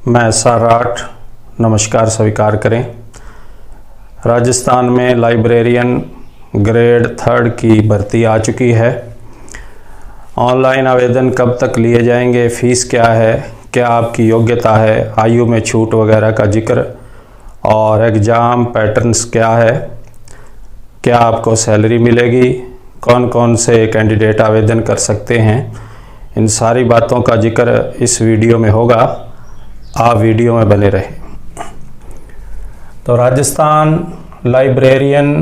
मैं SR8 नमस्कार स्वीकार करें। राजस्थान में लाइब्रेरियन ग्रेड 3 की भर्ती आ चुकी है। ऑनलाइन आवेदन कब तक लिए जाएंगे, फ़ीस क्या है, क्या आपकी योग्यता है, आयु में छूट वगैरह का जिक्र और एग्ज़ाम पैटर्न्स क्या है, क्या आपको सैलरी मिलेगी, कौन कौन से कैंडिडेट आवेदन कर सकते हैं, इन सारी बातों का जिक्र इस वीडियो में होगा। आप वीडियो में बने रहें। तो राजस्थान लाइब्रेरियन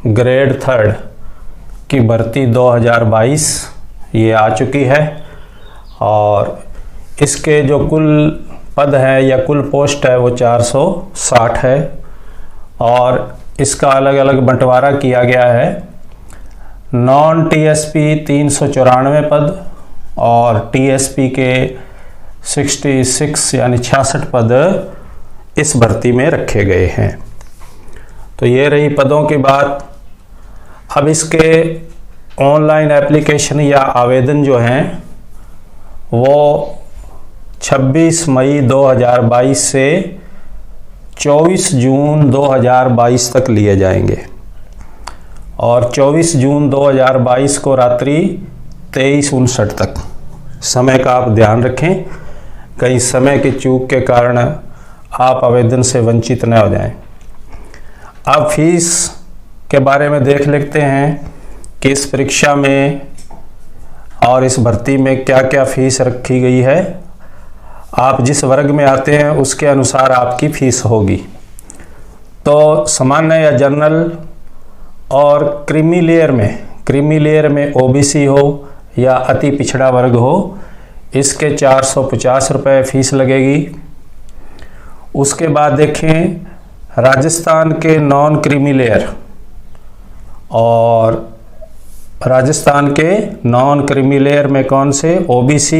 ग्रेड 3 की भर्ती 2022 ये आ चुकी है और इसके जो कुल पद हैं या कुल पोस्ट है वो 460 है और इसका अलग अलग बंटवारा किया गया है। नॉन TSP 394 पद और TSP के 66 यानी 66 पद इस भर्ती में रखे गए हैं। तो ये रही पदों की बात। अब इसके ऑनलाइन एप्लीकेशन या आवेदन जो हैं वो 26 मई 2022 से 24 जून 2022 तक लिए जाएंगे और 24 जून 2022 को रात्रि 23:59 तक समय का आप ध्यान रखें, कहीं समय की चूक के कारण आप आवेदन से वंचित न हो जाएं। अब फीस के बारे में देख लेते हैं कि इस परीक्षा में और इस भर्ती में क्या क्या फीस रखी गई है। आप जिस वर्ग में आते हैं उसके अनुसार आपकी फीस होगी। तो सामान्य या जनरल और क्रीमी लेयर में OBC हो या अति पिछड़ा वर्ग हो, इसके 450 रुपये फीस लगेगी। उसके बाद देखें राजस्थान के नॉन क्रीमी लेयर और राजस्थान के नॉन क्रीमी लेयर में कौन से OBC,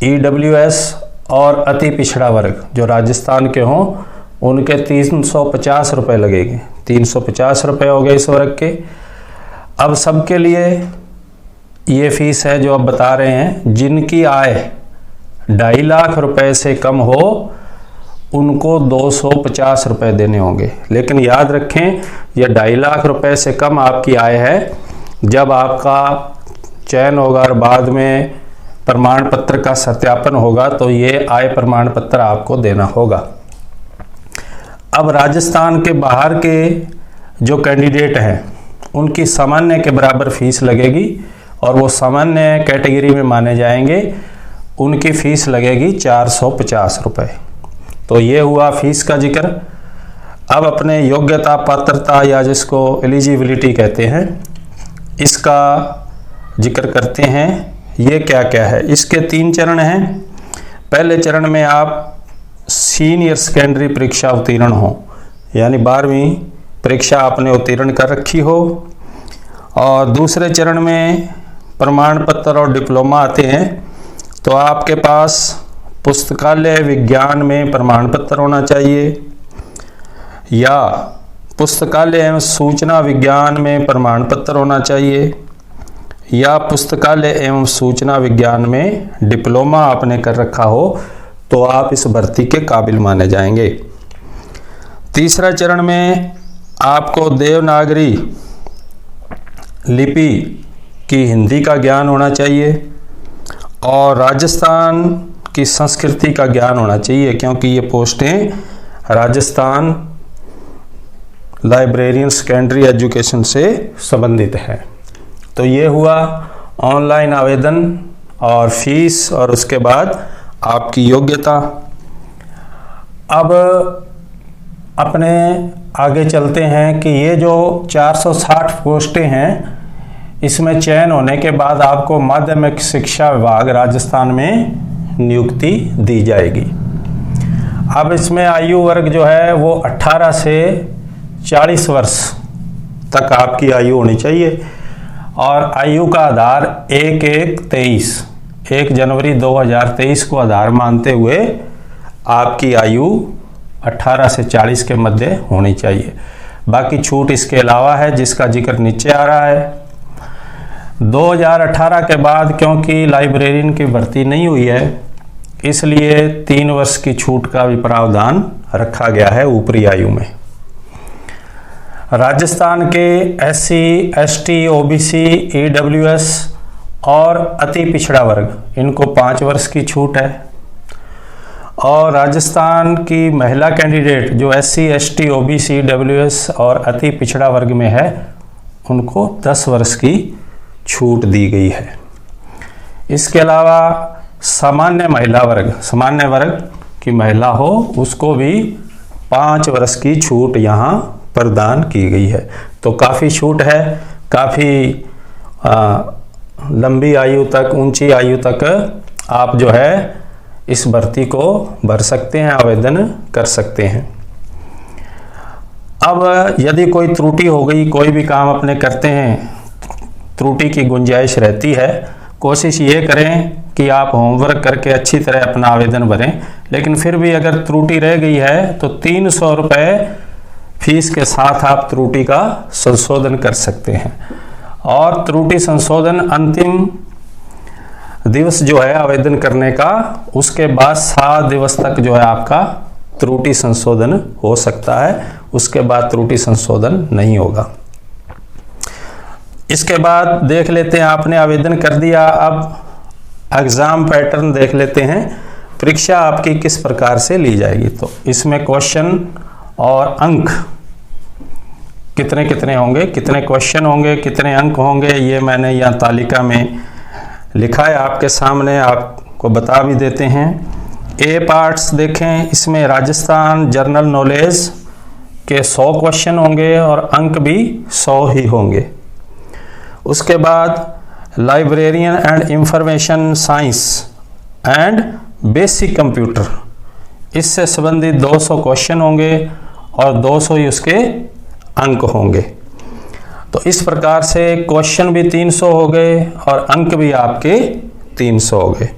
EWS और अति पिछड़ा वर्ग जो राजस्थान के हों उनके 350 रुपये लगेंगे। 350 रुपये हो गए इस वर्ग के। अब सबके लिए ये फीस है जो अब बता रहे हैं। जिनकी आय 2.5 लाख रुपए से कम हो उनको 250 रुपये देने होंगे। लेकिन याद रखें यह 2.5 लाख रुपए से कम आपकी आय है जब आपका चयन होगा और बाद में प्रमाण पत्र का सत्यापन होगा तो ये आय प्रमाण पत्र आपको देना होगा। अब राजस्थान के बाहर के जो कैंडिडेट हैं उनकी सामान्य के बराबर फीस लगेगी और वो सामान्य कैटेगरी में माने जाएंगे, उनकी फ़ीस लगेगी 450 रुपये। तो ये हुआ फीस का जिक्र। अब अपने योग्यता पात्रता या जिसको एलिजिबिलिटी कहते हैं इसका जिक्र करते हैं। ये क्या क्या है, इसके 3 चरण हैं। पहले चरण में आप सीनियर सेकेंडरी परीक्षा उत्तीर्ण हो यानी 12वीं परीक्षा आपने उत्तीर्ण कर रखी हो और दूसरे चरण में प्रमाण पत्र और डिप्लोमा आते हैं। तो आपके पास पुस्तकालय विज्ञान में प्रमाण पत्र होना चाहिए या पुस्तकालय एवं सूचना विज्ञान में प्रमाण पत्र होना चाहिए या पुस्तकालय एवं सूचना विज्ञान में डिप्लोमा आपने कर रखा हो तो आप इस भर्ती के काबिल माने जाएंगे। तीसरा चरण में आपको देवनागरी लिपि की हिंदी का ज्ञान होना चाहिए और राजस्थान की संस्कृति का ज्ञान होना चाहिए क्योंकि ये पोस्टें राजस्थान लाइब्रेरियन सेकेंडरी एजुकेशन से संबंधित है। तो ये हुआ ऑनलाइन आवेदन और फीस और उसके बाद आपकी योग्यता। अब अपने आगे चलते हैं कि ये जो 460 पोस्टें हैं इसमें चयन होने के बाद आपको माध्यमिक शिक्षा विभाग राजस्थान में नियुक्ति दी जाएगी। अब इसमें आयु वर्ग जो है वो 18 से 40 वर्ष तक आपकी आयु होनी चाहिए और आयु का आधार 1 जनवरी 2023 को आधार मानते हुए आपकी आयु 18 से 40 के मध्य होनी चाहिए। बाकी छूट इसके अलावा है जिसका जिक्र नीचे आ रहा है। 2018 के बाद क्योंकि लाइब्रेरियन की भर्ती नहीं हुई है इसलिए 3 वर्ष की छूट का भी प्रावधान रखा गया है ऊपरी आयु में। राजस्थान के SC, ST, OBC, EWS और अति पिछड़ा वर्ग इनको 5 वर्ष की छूट है, और राजस्थान की महिला कैंडिडेट जो SC, ST, OBC, EWS और अति पिछड़ा वर्ग में है उनको 10 वर्ष की छूट दी गई है। इसके अलावा सामान्य वर्ग की महिला हो उसको भी 5 वर्ष की छूट यहाँ प्रदान की गई है। तो काफ़ी छूट है, काफ़ी लंबी आयु तक, ऊंची आयु तक आप जो है इस भर्ती को भर सकते हैं, आवेदन कर सकते हैं। अब यदि कोई त्रुटि हो गई, कोई भी काम अपने करते हैं, त्रुटि की गुंजाइश रहती है, कोशिश ये करें कि आप होमवर्क करके अच्छी तरह अपना आवेदन भरें। लेकिन फिर भी अगर त्रुटि रह गई है तो 300 रुपये फीस के साथ आप त्रुटि का संशोधन कर सकते हैं। और त्रुटि संशोधन अंतिम दिवस जो है आवेदन करने का, उसके बाद 7 दिवस तक जो है आपका त्रुटि संशोधन हो सकता है, उसके बाद त्रुटि संशोधन नहीं होगा। इसके बाद देख लेते हैं, आपने आवेदन कर दिया, अब एग्ज़ाम पैटर्न देख लेते हैं, परीक्षा आपकी किस प्रकार से ली जाएगी। तो इसमें क्वेश्चन और अंक कितने कितने होंगे, कितने क्वेश्चन होंगे, कितने अंक होंगे, ये मैंने यहाँ तालिका में लिखा है आपके सामने, आपको बता भी देते हैं। ए पार्ट्स देखें, इसमें राजस्थान जनरल नॉलेज के 100 क्वेश्चन होंगे और अंक भी 100 ही होंगे। उसके बाद librarian and information science and basic computer, इससे संबंधित 200 क्वेश्चन होंगे और 200 ही उसके अंक होंगे। तो इस प्रकार से क्वेश्चन भी 300 हो गए और अंक भी आपके 300 हो गए।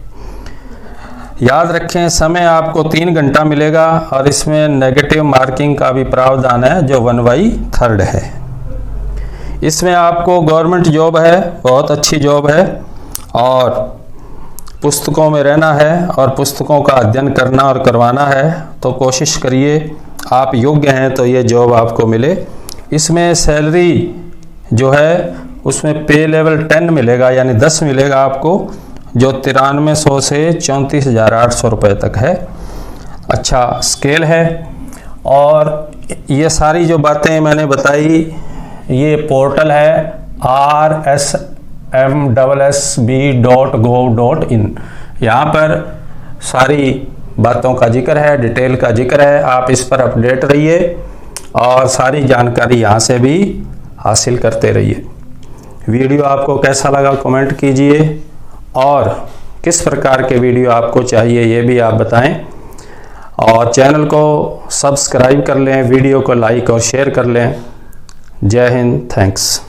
याद रखें, समय आपको 3 घंटा मिलेगा और इसमें नेगेटिव मार्किंग का भी प्रावधान है जो 1/3 है। इसमें आपको गवर्नमेंट जॉब है, बहुत अच्छी जॉब है, और पुस्तकों में रहना है और पुस्तकों का अध्ययन करना और करवाना है। तो कोशिश करिए, आप योग्य हैं तो ये जॉब आपको मिले। इसमें सैलरी जो है उसमें पे लेवल 10 मिलेगा, यानी 10 मिलेगा आपको, जो 9300 से 34,800 रुपये तक है। अच्छा स्केल है। और ये सारी जो बातें मैंने बताई, ये पोर्टल है rsmssb.gov.in। यहाँ पर सारी बातों का जिक्र है, डिटेल का जिक्र है, आप इस पर अपडेट रहिए और सारी जानकारी यहाँ से भी हासिल करते रहिए। वीडियो आपको कैसा लगा कमेंट कीजिए, और किस प्रकार के वीडियो आपको चाहिए ये भी आप बताएं, और चैनल को सब्सक्राइब कर लें, वीडियो को लाइक और शेयर कर लें। जय हिंद, थैंक्स।